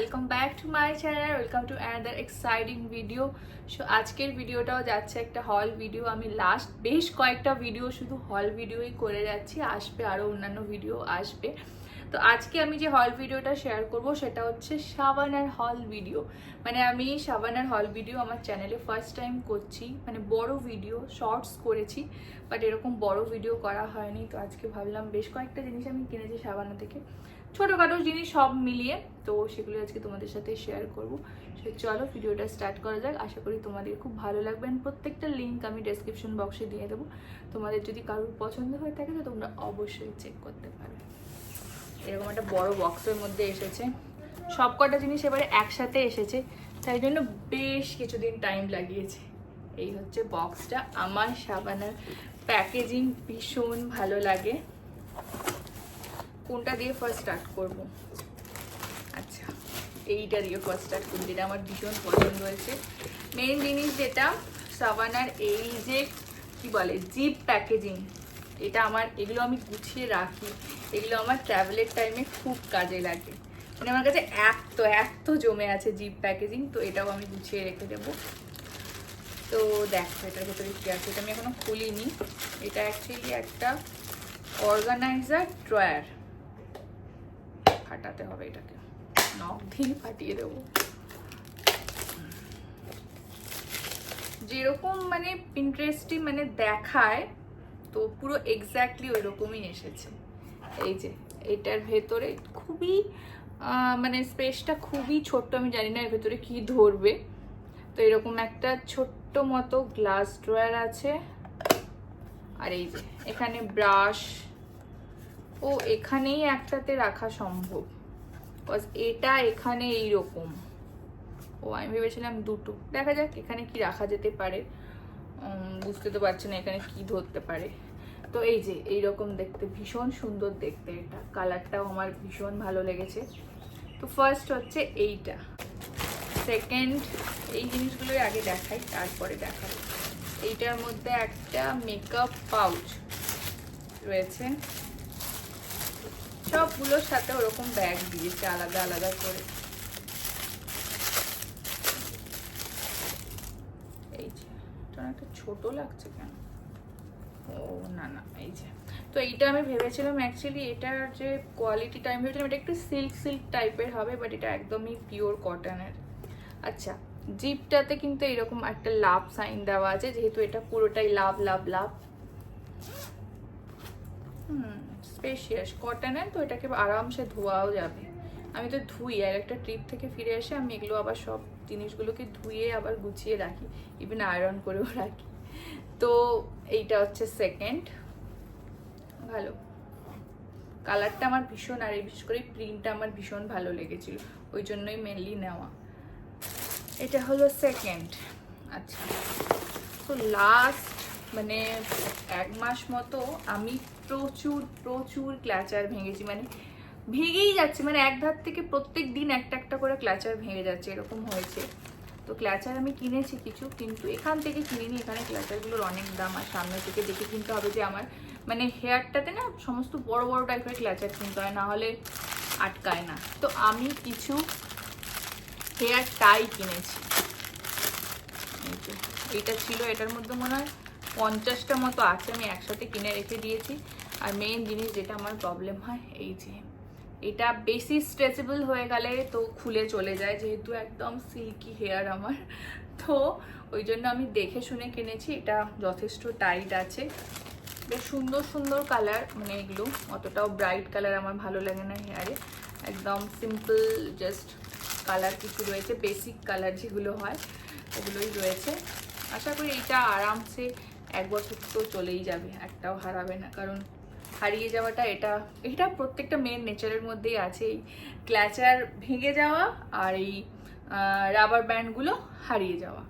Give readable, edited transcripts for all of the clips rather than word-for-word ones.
Welcome back to my channel, welcome to another exciting video. So আজকের ভিডিওটাও যাচ্ছে একটা হল ভিডিও। আমি লাস্ট বেশ কয়েকটা ভিডিও শুধু হল ভিডিওই করে যাচ্ছি, আসবে আরও অন্যান্য ভিডিও আসবে। তো আজকে আমি যে হল ভিডিওটা শেয়ার করব সেটা হচ্ছে শাবানার হল ভিডিও। মানে আমি শাবানার হল ভিডিও আমার চ্যানেলে ফার্স্ট টাইম করছি, মানে বড় ভিডিও শর্টস করেছি বাট এরকম বড় ভিডিও করা হয়নি। তো আজকে ভাবলাম বেশ কয়েকটা জিনিস আমি কিনেছি শাবানা থেকে, ছোটোখাটো জিনিস সব মিলিয়ে, তো সেগুলো আজকে তোমাদের সাথে শেয়ার করবো। সে চলো ভিডিওটা স্টার্ট করা যাক। আশা করি তোমাদের খুব ভালো লাগবে। প্রত্যেকটা লিঙ্ক আমি ডেসক্রিপশন বক্সে দিয়ে দেবো। তোমাদের যদি কারোর পছন্দ হয়ে থাকে তো তোমরা অবশ্যই চেক করতে পারবে। এরকম একটা বড় বক্সের মধ্যে এসেছে, সব কটা জিনিস এবারে একসাথে এসেছে, তাই জন্য বেশ কিছুদিন টাইম লাগিয়েছে। এই হচ্ছে বক্সটা। আমার শাবানার প্যাকেজিং ভীষণ ভালো লাগে। কোনটা দিয়ে ফার্স্ট স্টার্ট করবো? আচ্ছা, এইটা দিয়ে ফার্স্ট স্টার্ট করবো, যেটা আমার ভীষণ পছন্দ হয়েছে। মেইন জিনিস যেটা শাবানার এই যে কি বলে জিপ প্যাকেজিং, এটা আমার, এগুলো আমি গুছিয়ে রাখি, এগুলো আমার ট্রাভেলের টাইমে খুব কাজে লাগে। মানে আমার কাছে এত জমে আছে জিপ প্যাকেজিং, তো এটাও আমি গুছিয়ে রেখে দেবো। তো দেখো এটার ভেতরে কি আছে, এটা আমি এখনো খুলিনি। এটা অ্যাকচুয়ালি একটা অর্গানাইজার ড্রয়ার। ফাটাতে হবে এটাকে, নখ দিয়ে ফাটিয়ে দেবো। যেরকম মানে পিন্টারেস্টে মানে দেখায়, তো পুরো এক্স্যাক্টলি ওই রকমই এসেছে। এই যে এটার ভেতরে খুবই মানে স্পেসটা খুবই ছোট্ট, আমি জানি না এর ভেতরে কি ধরবে। তো এরকম একটা ছোট্ট মতো গ্লাস ড্রয়ার আছে। আর এই যে এখানে ব্রাশ, ও এখানেই একটাতে রাখা সম্ভব, এটা এখানে এইরকম। ও আমি ভেবেছিলাম দুটো, দেখা যাক এখানে কি রাখা যেতে পারে। বুঝতে তো পারছি না এখানে কি ধরতে পারে। তো এই যে এইরকম দেখতে, ভীষণ সুন্দর দেখতে, এটা কালারটাও আমার ভীষণ ভালো লেগেছে। তো ফার্স্ট হচ্ছে এইটা, সেকেন্ড এই জিনিসগুলোই আগে দেখাই তারপরে দেখাবো। এইটার মধ্যে একটা মেকআপ পাউচ রয়েছে, সবগুলোর সাথে ওরকম ব্যাগ দিয়েছে আলাদা আলাদা করে। এই যে একটা ছোট লাগছে কেন? ও না, এই যে। তো এইটা আমি ভেবেছিলাম অ্যাকচুয়ালি এটার যে কোয়ালিটিটা, আমি ভেবেছিলাম এটা একটু সিল্ক টাইপের হবে, বাট এটা একদমই পিওর কটনের। আচ্ছা, জিপটাতে কিন্তু এরকম একটা লাভ সাইন দেওয়া আছে, যেহেতু এটা পুরোটাই লাভ লাভ লাভ। স্পেশিয়াস কটনের, তো এটাকে আরামসে ধোয়াও যাবে। আমি তো ধুই, আর একটা ট্রিপ থেকে ফিরে এসে আমি এগুলো আবার সব জিনিসগুলোকে ধুয়ে আবার গুছিয়ে রাখি, ইভেন আয়রন করেও রাখি। তো এইটা হচ্ছে সেকেন্ড, ভালো কালারটা আমার ভীষণ, আর বিশেষ করে প্রিন্টটা আমার ভীষণ ভালো লেগেছিল, ওই জন্যই মেনলি নেওয়া। এটা হলো সেকেন্ড। আচ্ছা, তো লাস্ট মানে 1 মাস মতো আমি প্রচুর ক্ল্যাচার ভেঙেছি, মানে ভেঙেই যাচ্ছে, মানে এক ধার থেকে প্রত্যেক দিন একটা একটা করে ক্ল্যাচার ভেঙে যাচ্ছে, এরকম হয়েছে। তো ক্ল্যাচার আমি কিনেছি কিছু, কিন্তু এখান থেকে কিনিনি, এখানে ক্ল্যাচারগুলোর অনেক দাম, আর সামনে থেকে দেখে কিনতে হবে যে আমার মানে হেয়ারটাতে না সমস্ত বড় বড় টাইপের ক্ল্যাচার কিনতে হয়, না হলে আটকায় না। তো আমি কিছু হেয়ার টাই কিনেছি। এইটা ছিল, এটার মধ্যে মনে হয় 50টা মতো আছে, আমি একসাথে কিনে রেখে দিয়েছি। আর মেইন জিনিস যেটা আমার প্রবলেম হয়, এই যে এটা বেশি স্ট্রেচেবল হয়ে গেলে তো খুলে চলে যায়, যেহেতু একদম সিল্কি হেয়ার আমার, তো ওই জন্য আমি দেখে শুনে কিনেছি। এটা যথেষ্ট টাইট আছে, বেশ সুন্দর কালার, মানে এগুলো অতটাও ব্রাইট কালার আমার ভালো লাগে না হেয়ারে, একদম সিম্পল জাস্ট কালার কিছু রয়েছে, বেসিক কালার যেগুলো হয় ওগুলোই রয়েছে। আশা করি এইটা আরামসে 1 বছর তো চলেই যাবে, একটাও হারাবে না, কারণ হারিয়ে যাওয়াটা এটা প্রত্যেকটা মেয়ের নেচারের মধ্যেই আছে, এই ক্ল্যাচার ভেঙে যাওয়া আর এই রাবার ব্যান্ডগুলো হারিয়ে যাওয়া।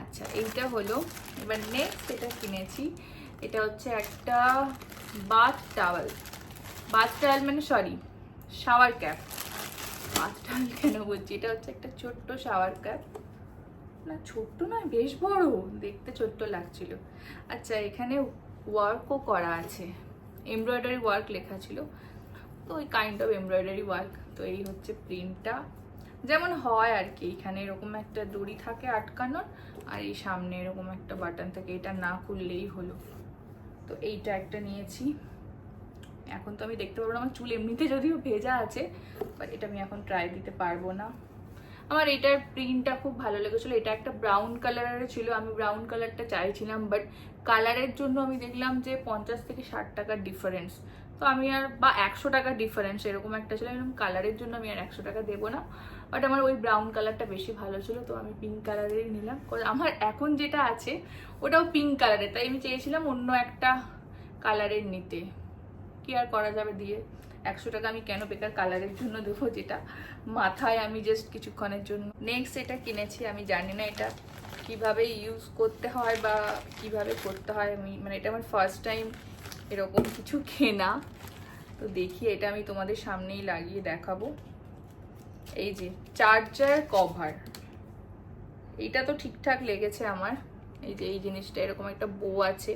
আচ্ছা, এইটা হলো। এবার নেক্সট এটা কিনেছি, এটা হচ্ছে একটা বাথ টাওয়েল মানে sorry shower cap. Bath towel কেন বলছি, এটা হচ্ছে একটা ছোট্ট শাওয়ার ক্যাপ, না ছোট্ট নয়, বেশ বড়, দেখতে ছোট্ট লাগছিল। আচ্ছা, এখানে ওয়ার্কও করা আছে, এমব্রয়ডারি ওয়ার্ক লেখা ছিল, তো ওই কাইন্ড অফ এমব্রয়ডারি ওয়ার্ক। তো এই হচ্ছে প্রিন্টটা, যেমন হয় আর কি। এখানে এরকম একটা দড়ি থাকে আটকানোর, আর এই সামনে এরকম একটা বাটন থাকে, এটা না খুললেই হলো। তো এইটা একটা নিয়েছি। এখন তো আমি দেখতে পারবো না, আমার চুল এমনিতে যদিও ভেজা আছে, বাট এটা আমি এখন ট্রাই দিতে পারবো না। আমার এটার প্রিন্টটা খুব ভালো লেগেছিলো। এটা একটা ব্রাউন কালারের ছিল, আমি ব্রাউন কালারটা চাইছিলাম, বাট কালারের জন্য আমি দেখলাম যে 50 থেকে 60 টাকার ডিফারেন্স। তো আমি আর, বা 100 টাকার ডিফারেন্স এরকম একটা ছিল, এরকম কালারের জন্য আমি আর 100 টাকা দেবো না। বাট আমার ওই ব্রাউন কালারটা বেশি ভালো ছিল, তো আমি পিঙ্ক কালারেরই নিলাম। আমার এখন যেটা আছে ওটাও পিঙ্ক কালারের, তাই আমি চেয়েছিলাম অন্য একটা কালারের নিতে। কি আর করা যাবে, দিয়ে 100 টাকা আমি কেন বেকার কালারের জন্য দেবো, যেটা মাথায় আমি জাস্ট কিছুক্ষণের জন্য। নেক্সট এটা কিনেছি, আমি জানি না এটা কিভাবে ইউজ করতে হয় বা কিভাবে করতে হয়। আমি মানে এটা আমার ফার্স্ট টাইম এরকম কিছু কেনা, তো দেখি এটা আমি তোমাদের সামনেই লাগিয়ে দেখাবো। এই যে চার্জার কভার, এইটা তো ঠিকঠাক লেগেছে আমার। এই যে এই জিনিসটা এরকম একটা বো আছে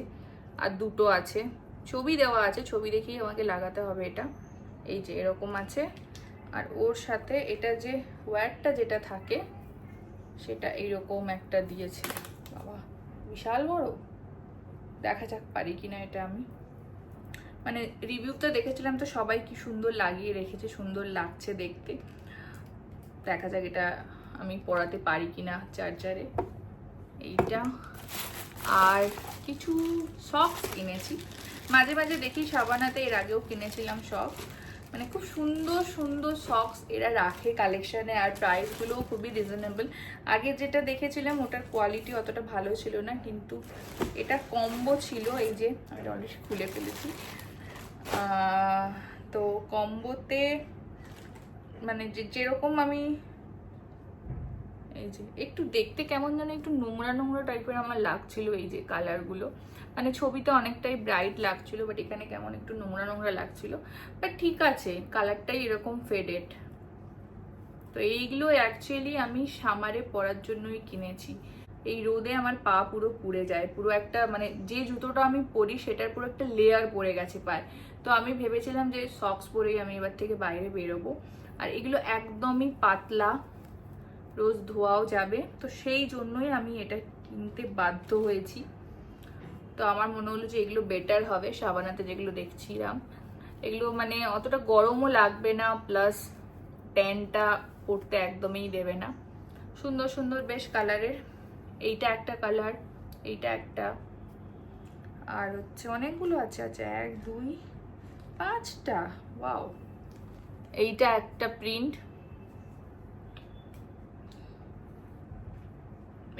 আর দুটো আছে, ছবি দেওয়া আছে, ছবি দেখেই আমাকে লাগাতে হবে এটা। এই যে এরকম আছে, আর ওর সাথে এটা যে ওয়্যারটা যেটা থাকে সেটা এইরকম একটা দিয়েছে। বাবা বিশাল বড়, দেখা যাক পারি কিনা এটা। আমি মানে রিভিউতে দেখেছিলাম তো সবাই কি সুন্দর লাগিয়ে রেখেছে, সুন্দর লাগছে দেখতে। দেখা যাক এটা আমি পরাতে পারি কিনা চার্জারে। এইটা আর কিছু সক্স কিনেছি। মাঝে মাঝে দেখি সাবানাতে, এর আগেও কিনেছিলাম সক্স, মানে খুব সুন্দর সুন্দর সক্স এরা রাখে কালেকশানে, আর প্রাইসগুলোও খুবই রিজনেবল। আগে যেটা দেখেছিলাম ওটার কোয়ালিটি অতটা ভালো ছিল না, কিন্তু এটা কম্বো ছিল। এই যে আমি অলরেডি খুলে ফেলেছি। তো কম্বোতে মানে যেরকম আমি, এই যে একটু দেখতে কেমন যেন একটু নোংরা নোংরা টাইপের আমার লাগছিল এই যে কালারগুলো, মানে ছবিতে অনেকটাই ব্রাইট লাগছিল, বাট এখানে কেমন একটু নোংরা নোংরা লাগছিল। বাট ঠিক আছে, কালারটাই এরকম ফেডেড। তো এইগুলো অ্যাকচুয়ালি আমি সামারে পরার জন্যই কিনেছি। এই রোদে আমার পা পুরো পুড়ে যায়, পুরো একটা মানে যে জুতোটা আমি পরি সেটার পুরো একটা লেয়ার পড়ে গেছে পায়ে। তো আমি ভেবেছিলাম যে সক্স পরেই আমি এবার থেকে বাইরে বেরোবো। আর এগুলো একদমই পাতলা, রোজ ধোয়াও যাবে, তো সেই জন্যই আমি এটা কিনতে বাধ্য হয়েছি। তো আমার মনে হলো যে এগুলো বেটার হবে সাবানাতে যেগুলো দেখছিলাম। এগুলো মানে অতটা গরমও লাগবে না, প্লাস ট্যানটা পড়তে একদমই দেবে না। সুন্দর সুন্দর বেশ কালারের। এইটা একটা কালার, এইটা একটা, আর হচ্ছে অনেকগুলো আছে। আচ্ছা 1 2 5টা, ওয়াও। এইটা একটা প্রিন্ট,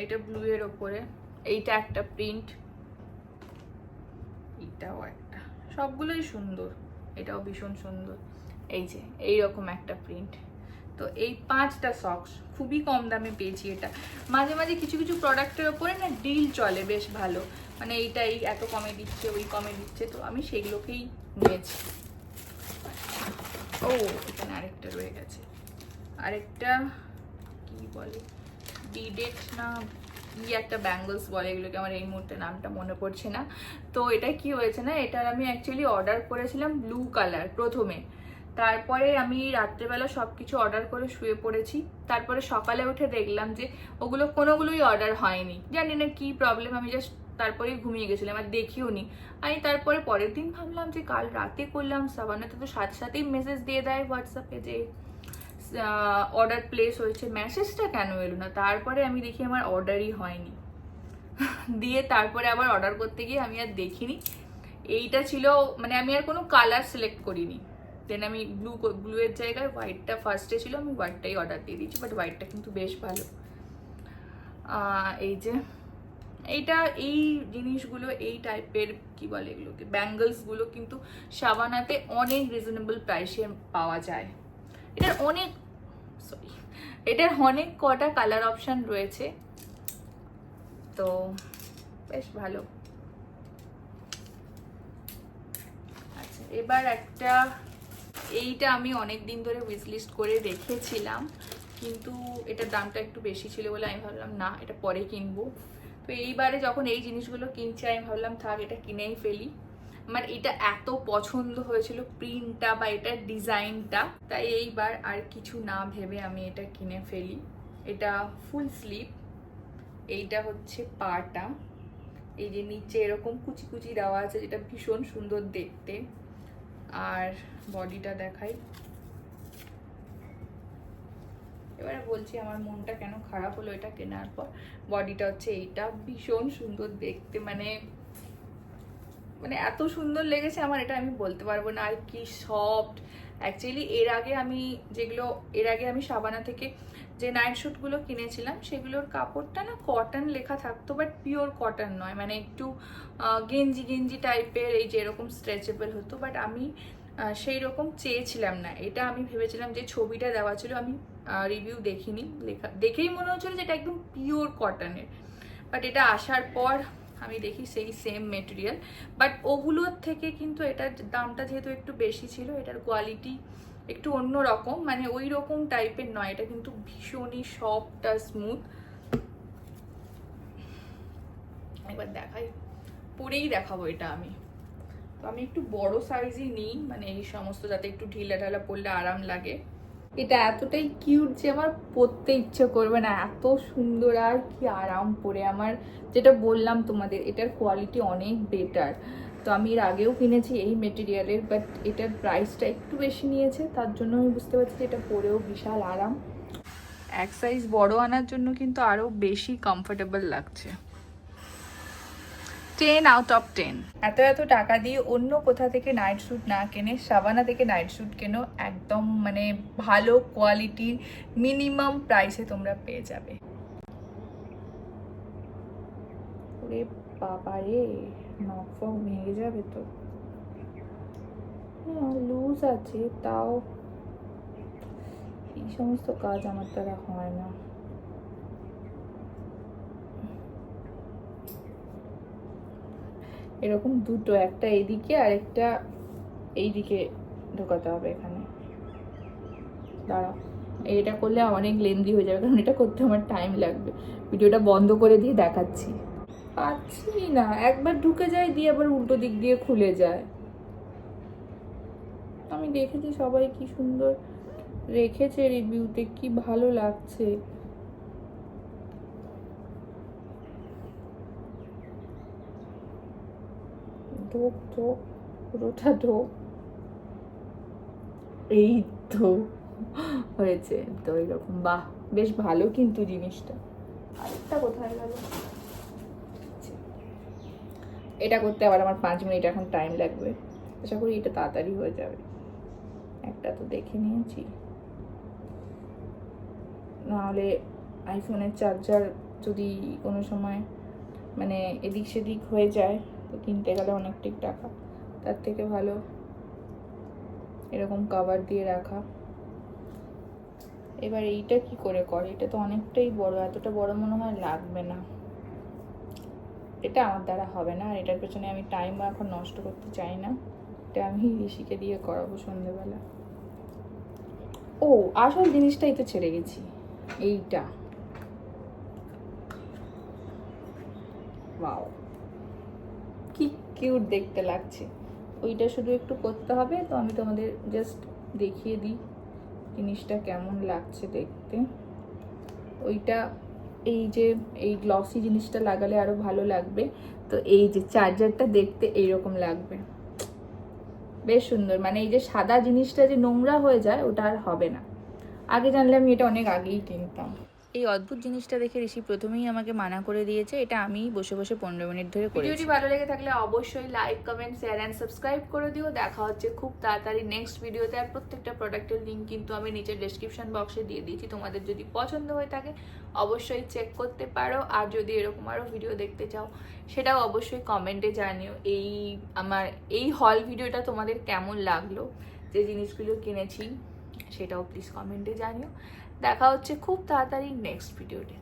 এটা ব্লু এর ওপরে। এইটা একটা প্রিন্ট, এটাও একটা, সবগুলোই সুন্দর। এটাও ভীষণ সুন্দর। এই যে এইরকম একটা প্রিন্ট। তো এই 5টা সক্স খুবই কম দামে পেয়েছি। এটা মাঝে মাঝে কিছু কিছু প্রোডাক্টের ওপরে না ডিল চলে বেশ ভালো, মানে এইটাই এত কমে দিচ্ছে, ওই কমে দিচ্ছে, তো আমি সেগুলোকেই নিয়েছি। ও এখানে আরেকটা রয়ে গেছে, আরেকটা কি বলে বিডেট না একটা ব্যাঙ্গলস বলে এগুলোকে, আমার এই মুহূর্তে নামটা মনে পড়ছে না। তো এটা কি হয়েছে না, এটার আমি অ্যাকচুয়ালি অর্ডার করেছিলাম ব্লু কালার প্রথমে, তারপরে আমি রাত্রেবেলা সব কিছু অর্ডার করে শুয়ে পড়েছি। তারপরে সকালে উঠে দেখলাম যে ওগুলো কোনোগুলোই অর্ডার হয়নি, জানি না কি প্রবলেম, আমি জাস্ট তারপরেই ঘুমিয়ে গেছিলাম আর দেখিও নি। আমি তারপরে পরের দিন ভাবলাম যে কাল রাতে করলাম, সাবানাতে তো সাথে সাথেই মেসেজ দিয়ে দেয় হোয়াটসঅ্যাপে যে অর্ডার প্লেস হয়েছে, মেসেজটা কেন এলো না? তারপরে আমি দেখি আমার অর্ডারই হয়নি। দিয়ে তারপরে আবার অর্ডার করতে গিয়ে আমি আর দেখিনি। এইটা ছিল মানে আমি আর কোনো কালার সিলেক্ট করিনি, দেন আমি ব্লু এর জায়গায় হোয়াইটটা ফার্স্টে ছিল, আমি হোয়াইটটাই অর্ডার দিয়ে দিয়েছি। বাট হোয়াইটটা কিন্তু বেশ ভালো। এই যে এইটা, এই জিনিসগুলো, এই টাইপের কি বলে এগুলোকে, ব্যাঙ্গলসগুলো কিন্তু সাবানাতে অনেক রিজনেবল প্রাইসে পাওয়া যায়। এটার অনেক কটা কালার অপশন রয়েছে, তো বেশ ভালো। আচ্ছা এবার একটা, এইটা আমি অনেক দিন ধরে উইশ লিস্ট করে রেখেছিলাম, কিন্তু এটার দামটা একটু বেশি ছিল বলে আমি ভাবলাম না এটা পরে কিনবো। তো এইবারে যখন এই জিনিসগুলো কিনছি আমি ভাবলাম থাক এটা কিনেই ফেলি। আমার এটা এত পছন্দ হয়েছিল প্রিন্টটা বা এটার ডিজাইনটা, তাই এইবার আর কিছু না ভেবে আমি এটা কিনে ফেলি। এটা ফুল স্লিভ, এইটা হচ্ছে পাটা, এই যে নিচে এরকম কুচি কুচি দেওয়া আছে যেটা ভীষণ সুন্দর দেখতে। আর বডিটা দেখাই। এবারে বলছি আমার মনটা কেন খারাপ হলো এটা কেনার পর। বডিটা হচ্ছে এইটা, ভীষণ সুন্দর দেখতে, মানে এত সুন্দর লেগেছে আমার, এটা আমি বলতে পারবো না। আর কি সফট। অ্যাকচুয়ালি এর আগে আমি সাবানা থেকে যে নাইট শ্যুটগুলো কিনেছিলাম সেগুলোর কাপড়টা না কটন লেখা থাকতো, বাট পিওর কটন নয়, মানে একটু গেঞ্জি গেঞ্জি টাইপের, এই যে এরকম স্ট্রেচেবল হতো। বাট আমি সেই রকম চেয়েছিলাম না, এটা আমি ভেবেছিলাম যে ছবিটা দেওয়া ছিল, আমি রিভিউ দেখিনি, দেখেই মনে হচ্ছিল যে এটা একদম পিওর কটনের। বাট এটা আসার পর আমি দেখি সেই সেম মেটেরিয়াল, বাট ওগুলোর থেকে কিন্তু এটার দামটা যেহেতু একটু বেশি ছিল, এটার কোয়ালিটি একটু অন্য রকম, মানে ওই রকম টাইপের নয়, এটা কিন্তু ভীষণই সফট আর স্মুথ। একবার দেখাই, পরেই দেখাবো এটা আমি। তো আমি একটু বড় সাইজই নিই, মানে এই সমস্ত যাতে একটু ঢিলা ঢালা পরলে আরাম লাগে। এটা এতটাই কিউট যে আমার পরতে ইচ্ছে করবে না, এত সুন্দর আর কি আরাম পরে। আমার যেটা বললাম তোমাদের, এটার কোয়ালিটি অনেক বেটার। তো আমি এর আগেও কিনেছি এই মেটেরিয়ালের, বাট এটার প্রাইসটা একটু বেশি নিয়েছে, তার জন্য আমি বুঝতে পারছি যে এটা পরেও বিশাল আরাম। এক সাইজ বড় আনার জন্য কিন্তু আরও বেশি কমফোর্টেবল লাগছে। 10 out of 10। এত টাকা দিয়ে অন্য কোথা থেকে নাইট স্যুট না কেনে সাবানা থেকে নাইট স্যুট কেনো, একদম মানে ভালো কোয়ালিটির মিনিমাম প্রাইসে তোমরা পেয়ে যাবে। ওরে বাবা রে, নখ ফখ ভেঙে যাবে তো। লুজ আছে, তাও এই সমস্ত কাজ আমার দ্বারা হয় না। এরকম দুটো, একটা এইদিকে আর একটা এইদিকে ঢোকাতে হবে এখানে। দাঁড়াও, এটা করলে অনেক লেন্দি হয়ে যাবে, কারণ এটা করতে আমার টাইম লাগবে। ভিডিওটা বন্ধ করে দিয়ে দেখাচ্ছি। পাচ্ছি না, একবার ঢুকে যায় দিয়ে আবার উল্টো দিক দিয়ে খুলে যায়। আমি দেখেছি সবাই কি সুন্দর রেখেছে রিভিউতে, কি ভালো লাগছে। ঢোক ঢোক, পুরোটা ঢোক। এই তো হয়েছে তো এরকম। বাহ, বেশ ভালো কিন্তু জিনিসটা। আরেকটা কোথায় গেল? এটা করতে আবার আমার 5 মিনিট এখন টাইম লাগবে, আশা করি এটা তাড়াতাড়ি হয়ে যাবে। একটা তো দেখে নিয়েছি, নাহলে আইফোনের চার্জার যদি কোনো সময় মানে এদিক সেদিক হয়ে যায় তো কিনতে গেলে অনেকটাই টাকা, তার থেকে ভালো এরকম কভার দিয়ে রাখা। এবার এইটা কি করে করে, এটা তো অনেকটাই বড়, এতটা বড় মনে হয় লাগবে না, এটা আমার দ্বারা হবে না। আর এটার পেছনে আমি টাইমও এখন নষ্ট করতে চাই না, এটা আমি ঋষিকে দিয়ে করাবো সন্ধ্যেবেলা। ও আসল জিনিসটাই তো ছেড়ে গেছি, এইটা। ওয়াও, কি কিউট দেখতে লাগছে। ওইটা শুধু একটু করতে হবে, তো আমি তোমাদের জাস্ট দেখিয়ে দিই জিনিসটা কেমন লাগছে দেখতে। ওইটা এই যে এই গ্লসি জিনিসটা লাগালে আরো ভালো লাগবে। তো এই যে চার্জারটা দেখতে এইরকম লাগবে, বেশ সুন্দর। মানে এই যে সাদা জিনিসটা যে নোংরা হয়ে যায় ওটা আর হবে না। আগে জানলে আমি এটা অনেক আগেই কিনতাম। এই অদ্ভুত জিনিসটা দেখে ঋষি প্রথমেই আমাকে মানা করে দিয়েছে, এটা আমি বসে বসে 15 মিনিট ধরে করেছি। ভিডিওটি ভালো লেগে থাকলে অবশ্যই like, comment, share and subscribe করে দিও। দেখা হচ্ছে খুব তাড়াতাড়ি নেক্সট ভিডিওতে। আর প্রত্যেকটা প্রোডাক্টের লিঙ্ক কিন্তু আমি নিচের ডেসক্রিপশন বক্সে দিয়ে দিয়েছি, তোমাদের যদি পছন্দ হয়ে থাকে অবশ্যই চেক করতে পারো। আর যদি এরকম আরও ভিডিও দেখতে চাও সেটাও অবশ্যই কমেন্টে জানিও। আমার এই হল ভিডিওটা তোমাদের কেমন লাগলো, যে জিনিসগুলো কিনেছি সেটাও প্লিজ কমেন্টে জানিও। দেখা হচ্ছে খুব তাড়াতাড়ি নেক্সট ভিডিওতে।